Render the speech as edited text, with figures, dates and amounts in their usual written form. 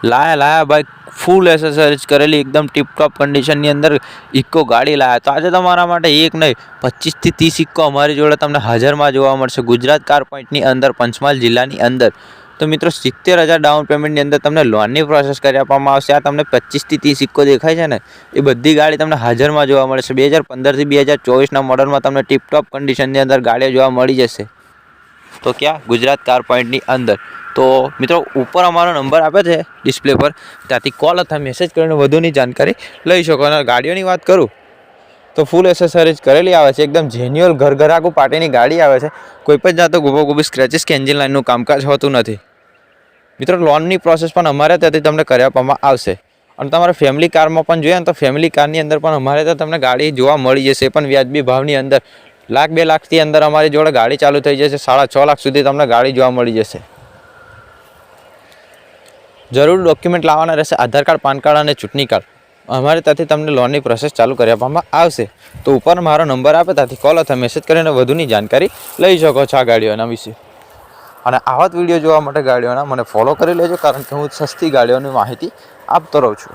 લાયા ભાઈ, ફૂલ એસેસરીઝ કરેલી એકદમ ટીપટોપ કન્ડિશનની અંદર ઇકો ગાડી લાયા. તો આજે તમારા માટે એક નહીં 25 થી 30 ઇકો અમારી જોડે તમને હાજરમાં જોવા મળશે ગુજરાત કાર પોઈન્ટની અંદર, પંચમહાલ જિલ્લાની અંદર. તો મિત્રો 70,000 ડાઉન પેમેન્ટની અંદર તમને લોનની પ્રોસેસ કરી આપવામાં આવશે. આ તમને 25 થી 30 ઇકો દેખાય છે ને, એ બધી ગાડી તમને હાજરમાં જોવા મળશે. 2015 થી 2024ના મોડલમાં તમને ટીપટોપ કન્ડિશનની અંદર ગાડીઓ જોવા મળી જશે. તો ક્યાં? ગુજરાત કાર પોઈન્ટની અંદર. તો મિત્રો ઉપર અમારો નંબર આપે છે ડિસ્પ્લે પર, ત્યાંથી કોલ અથવા મેસેજ કરીને વધુની જાણકારી લઈ શકો. અને ગાડીઓની વાત કરું તો ફૂલ એસેસરીઝ કરેલી આવે છે, એકદમ જેન્યુઅલ ઘરઘરાકુ પાર્ટીની ગાડી આવે છે. કોઈ પણ જાતો ગોબો સ્ક્રેચીસ કે એન્જિન લાઇનનું કામકાજ હોતું નથી. મિત્રો લોનની પ્રોસેસ પણ અમારે ત્યાંથી તમને કરી આપવામાં આવશે. અને તમારે ફેમિલી કારમાં પણ જોઈએ ને તો ફેમિલી કારની અંદર પણ અમારે ત્યાં તમને ગાડી જોવા મળી જશે, પણ વ્યાજબી ભાવની અંદર. 1,00,000 2 લાખથી અંદર અમારી જોડે ગાડી ચાલુ થઈ જશે. 6.5 લાખ સુધી તમને ગાડી જોવા મળી જશે. જરૂર ડોક્યુમેન્ટ લાવવાના રહેશે, આધાર કાર્ડ, પાન કાર્ડ અને ચૂંટણી કાર્ડ. અમારે ત્યાંથી તમને લોનની પ્રોસેસ ચાલુ કરી આપવામાં આવશે. તો ઉપર મારો નંબર આપે, ત્યાંથી કોલ અથવા મેસેજ કરીને વધુની જાણકારી લઈ શકો છો આ ગાડીઓના વિશે. અને આવા જ વિડીયો જોવા માટે ગાડીઓના મને ફોલો કરી લેજો, કારણ કે હું સસ્તી ગાડીઓની માહિતી આપતો રહું છું.